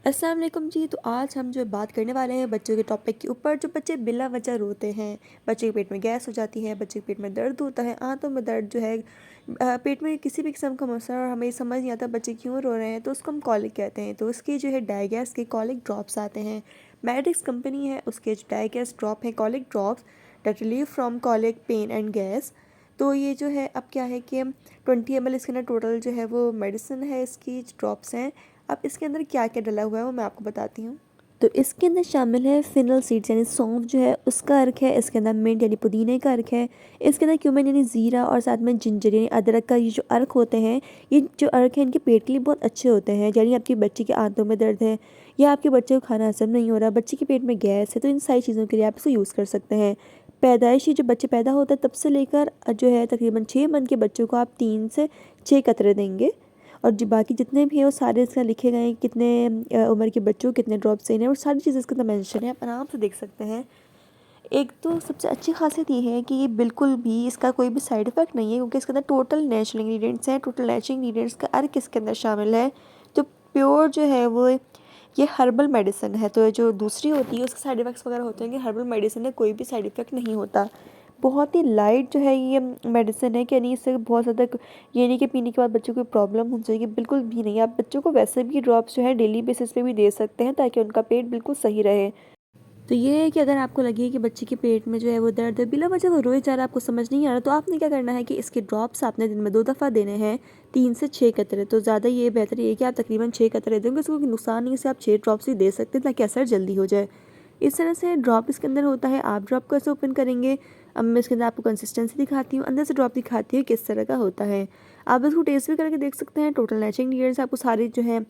अस्सलाम वालेकुम जी। तो आज हम जो बात करने वाले हैं बच्चों के टॉपिक के ऊपर, जो बच्चे बिला वजह रोते हैं, बच्चे के पेट में गैस हो जाती है, बच्चे के पेट में दर्द होता है, आंतों में दर्द जो है, पेट में किसी भी किस्म का मसला और हमें समझ नहीं आता बच्चे क्यों रो रहे हैं, तो उसको हम कॉलिक कहते हैं। तो उसके जो है डायगैस के कॉलिक ड्रॉप्स आते हैं। मेडिक्स कंपनी है, उसके जो डायगैस ड्रॉप है, colic drops that relieve from colic pain and gas. तो ये जो है अब क्या है कि 20 ml इसके अंदर टोटल जो है वो मेडिसिन है, इसकी ड्रॉप्स हैं। अब इसके अंदर क्या क्या डला हुआ है वो मैं आपको बताती हूँ। तो इसके अंदर शामिल है फिनल सीड्स यानी सौंफ जो है उसका अर्क है, इसके अंदर मिंट यानी पुदीने का अर्क है, इसके अंदर क्यूमिन यानी ज़ीरा और साथ में जिंजर यानी अदरक का ये जो अर्क होते हैं, ये जो अर्क है इनके पेट के लिए बहुत अच्छे होते हैं। यानी आपकी बच्चे के आंतों में दर्द है या आपके बच्चे को खाना हजम नहीं हो रहा, बच्चे के पेट में गैस है, तो इन सारी चीज़ों के लिए आप इसको यूज़ कर सकते हैं। पैदाइशी जो बच्चे पैदा होता है तब से लेकर जो है तकरीबन 6 मंथ के बच्चों को आप 3 से 6 कतरे देंगे। और जो बाकी जितने भी हैं वो सारे इसका लिखे गए हैं, कितने उम्र के बच्चों कितने ड्रॉप्स लेने हैं और सारी चीज़ें इसके अंदर मेंशन है, आप आराम से देख सकते हैं। एक तो सबसे अच्छी खासियत ये है कि ये बिल्कुल भी इसका कोई भी साइड इफ़ेक्ट नहीं है, क्योंकि इसके अंदर टोटल नेचुरल इंग्रेडिएंट्स हैं। टोटल नेचुरल इंग्रेडिएंट्स का अर्क इसके अंदर शामिल है। तो प्योर जो है वो ये हर्बल मेडिसिन है। तो जो दूसरी होती है उसके साइड इफ़ेक्ट्स वगैरह होते हैं कि हर्बल मेडिसिन में कोई भी साइड इफ़ेक्ट नहीं होता। बहुत ही लाइट जो है ये मेडिसिन है, कि नहीं इससे बहुत ज़्यादा ये नहीं कि पीने के बाद बच्चों को प्रॉब्लम हो जाएगी, बिल्कुल भी नहीं। आप बच्चों को वैसे भी ड्रॉप्स जो है डेली बेसिस पे भी दे सकते हैं ताकि उनका पेट बिल्कुल सही रहे। तो ये है कि अगर आपको लगे कि बच्चे के पेट में जो है वो दर्द है, बिला वजह वो रोए जा रहा है, आपको समझ नहीं आ रहा, तो आपने क्या करना है कि इसके ड्रॉप्स आपने दिन में 2 दफ़ा देने हैं, 3 से 6 कतरे। तो ज़्यादा ये बेहतर ये है कि आप तकरीबन 6 कतरे देंगे, उसको कोई नुकसान नहीं है, इससे आप 6 ड्रॉप्स ही दे सकते हैं ताकि असर जल्दी हो जाए। इस तरह से ड्रॉप इसके अंदर होता है। आप ड्रॉप कैसे ओपन करेंगे, अब मैं इसके अंदर आपको कंसिस्टेंसी दिखाती हूँ, अंदर से ड्रॉप दिखाती हूँ किस तरह का होता है। आप इसको टेस्ट भी करके देख सकते हैं। टोटल नेचुरल इंग्रेडिएंट्स आपको सारी जो है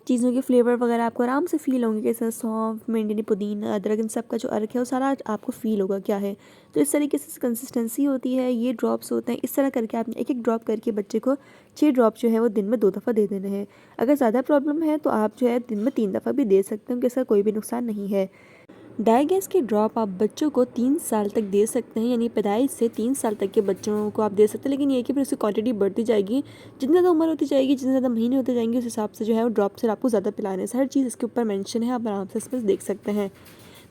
चीज़ों के फ्लेवर वगैरह आपको आराम से फ़ील होंगे, जैसे सौंफ, मेंडनी, पुदीना, अदरक, इन सब का जो अर्क है वो सारा आपको फ़ील होगा क्या है। तो इस तरीके से कंसिस्टेंसी होती है, ये ड्रॉप्स होते हैं। इस तरह करके आपने एक एक ड्रॉप करके बच्चे को 6 ड्रॉप जो है वो दिन में 2 दफ़ा दे देने हैं। अगर ज़्यादा प्रॉब्लम है तो आप जो है दिन में 3 दफ़ा भी दे सकते हैं, इसका कोई भी नुकसान नहीं है। डायगैस के ड्रॉप आप बच्चों को 3 साल तक दे सकते हैं, यानी पैदाइश से 3 साल तक के बच्चों को आप दे सकते हैं। लेकिन ये कि फिर उसकी क्वांटिटी बढ़ती जाएगी, जितनी ज़्यादा उम्र होती जाएगी, जितने ज़्यादा महीने होते जाएंगे, उस हिसाब से जो है वो ड्रॉप से आपको ज़्यादा पिलाने से हर चीज़ इसके ऊपर मेंशन है, आप आराम से इस पर देख सकते हैं।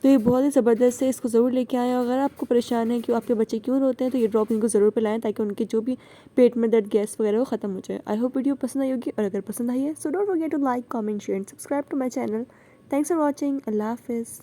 तो ये बहुत ही ज़बरदस्त है, इसको ज़रूर लेके आएँ। अगर आपको परेशान है कि आपके बच्चे क्यों रोते हैं, तो ये ड्रॉप इनको ज़रूर पिलाएं ताकि उनके जो भी पेट में दर्द, गैस वगैरह वो ख़त्म हो जाए। आई होप वीडियो पसंद आई होगी, और अगर पसंद आई है so don't forget to like, comment, share and subscribe to my channel. Thanks for watching. अल्लाह हाफिज़।